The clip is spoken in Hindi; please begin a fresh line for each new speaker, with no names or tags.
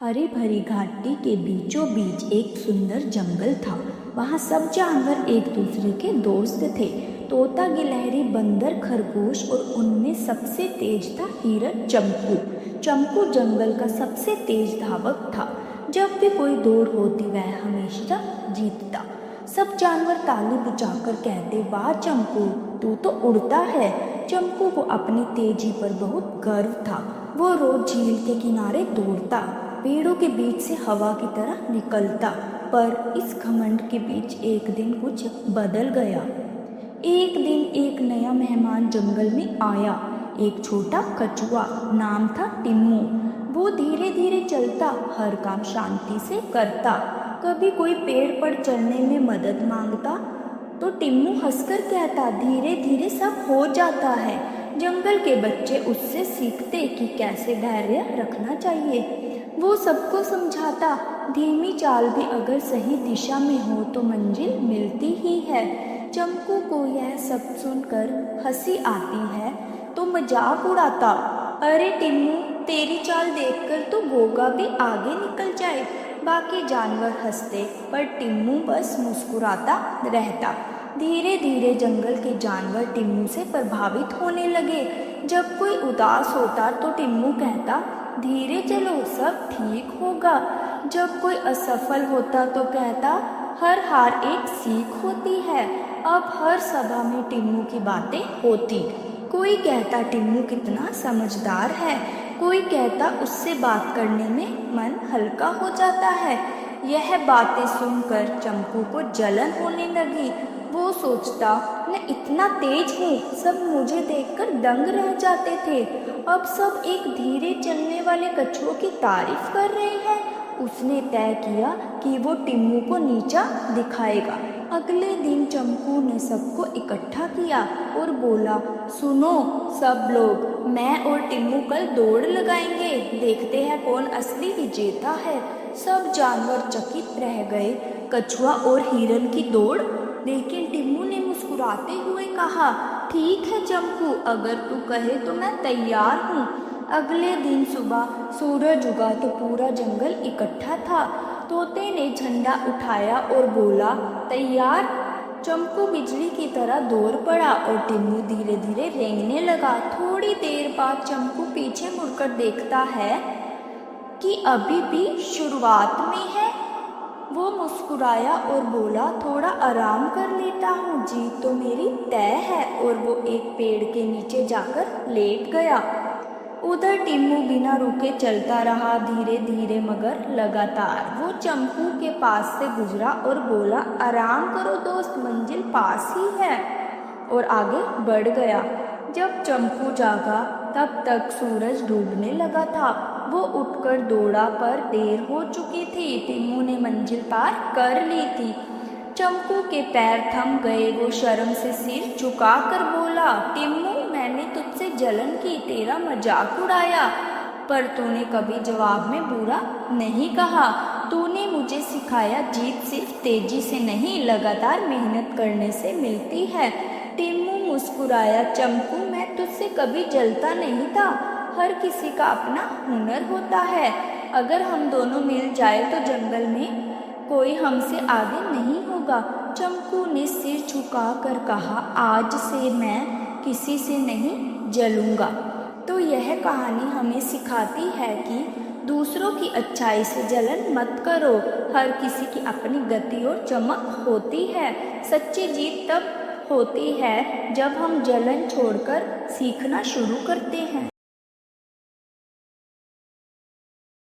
हरी भरी घाटी के बीचों बीच एक सुंदर जंगल था। वहाँ सब जानवर एक दूसरे के दोस्त थे। तोता, गिलहरी, बंदर, खरगोश और उनमें सबसे तेज था हिरन चंपू। चंपू जंगल का सबसे तेज धावक था। जब भी कोई दौड़ होती वह हमेशा जीतता। सब जानवर ताली बजाकर कहते, वाह चंपू, तू तो उड़ता है। चंपू को अपनी तेजी पर बहुत गर्व था। वो रोज झील के किनारे दौड़ता, पेड़ों के बीच से हवा की तरह निकलता। पर इस घमंड के बीच एक दिन कुछ बदल गया। एक दिन एक नया मेहमान जंगल में आया। एक छोटा कछुआ, नाम था टिम्मू। वो धीरे धीरे चलता, हर काम शांति से करता। कभी कोई पेड़ पर चढ़ने में मदद मांगता तो टिम्मू हंसकर कहता, धीरे धीरे सब हो जाता है। जंगल के बच्चे उससे सीखते कि कैसे धैर्य रखना चाहिए। वो सबको समझाता, धीमी चाल भी अगर सही दिशा में हो तो मंजिल मिलती ही है। चंपू को यह सब सुनकर हंसी आती है तो मजाक उड़ाता, अरे टिम्मू, तेरी चाल देखकर तो घोगा भी आगे निकल जाए। बाकी जानवर हंसते पर टिम्मू बस मुस्कुराता रहता। धीरे धीरे जंगल के जानवर टिम्मू से प्रभावित होने लगे। जब कोई उदास होता तो टिम्मू कहता, धीरे चलो, सब ठीक होगा। जब कोई असफल होता तो कहता, हर हार एक सीख होती है। अब हर सभा में टिम्मू की बातें होती। कोई कहता टिम्मू कितना समझदार है, कोई कहता उससे बात करने में मन हल्का हो जाता है। यह बातें सुनकर चंपू को जलन होने लगी। वो सोचता, मैं इतना तेज हूँ, सब मुझे देखकर दंग रह जाते थे। अब सब एक धीरे चलने वाले कछुए की तारीफ कर रहे हैं। उसने तय किया कि वो टिम्मू को नीचा दिखाएगा। अगले दिन चंपू ने सबको इकट्ठा किया और बोला, सुनो सब लोग, मैं और टिम्मू कल दौड़ लगाएंगे, देखते हैं कौन असली विजेता है। सब जानवर चकित रह गए। कछुआ और हिरन की दौड़, लेकिन टिम्मू ने मुस्कुराते हुए कहा, ठीक है चंपू, अगर तू कहे तो मैं तैयार हूँ। अगले दिन सुबह सूरज उगा तो पूरा जंगल इकट्ठा था। तोते ने झंडा उठाया और बोला, तैयार। चंपू बिजली की तरह दौड़ पड़ा और टिम्मू धीरे धीरे रेंगने लगा। थोड़ी देर बाद चंपू पीछे मुड़कर देखता है कि अभी भी शुरुआत में है। वो मुस्कुराया और बोला, थोड़ा आराम कर लेता हूँ, जीत तो मेरी तय है। और वो एक पेड़ के नीचे जाकर लेट गया। उधर टिम्मू बिना रुके चलता रहा, धीरे धीरे मगर लगातार। वो चंपू के पास से गुजरा और बोला, आराम करो दोस्त, मंजिल पास ही है। और आगे बढ़ गया। जब चंपू जागा तब तक सूरज डूबने लगा था। वो उठकर दौड़ा पर देर हो चुकी थी। टिम्मू ने मंजिल पार कर ली थी। चंपू के पैर थम गए। वो शर्म से सिर झुकाकर बोला, टिम्मू, मैंने तुझसे जलन की, तेरा मजाक उड़ाया, पर तूने कभी जवाब में बुरा नहीं कहा। तूने मुझे सिखाया, जीत सिर्फ तेजी से नहीं, लगातार मेहनत करने से मिलती है। टिम्मू मुस्कुराया, चंपू, मैं तुझसे कभी जलता नहीं था। हर किसी का अपना हुनर होता है। अगर हम दोनों मिल जाए तो जंगल में कोई हमसे आगे नहीं होगा। चंपू ने सिर झुकाकर कहा, आज से मैं किसी से नहीं जलूंगा। तो यह कहानी हमें सिखाती है कि दूसरों की अच्छाई से जलन मत करो। हर किसी की अपनी गति और चमक होती है। सच्ची जीत तब होती है जब हम जलन छोड़कर सीखना शुरू करते हैं।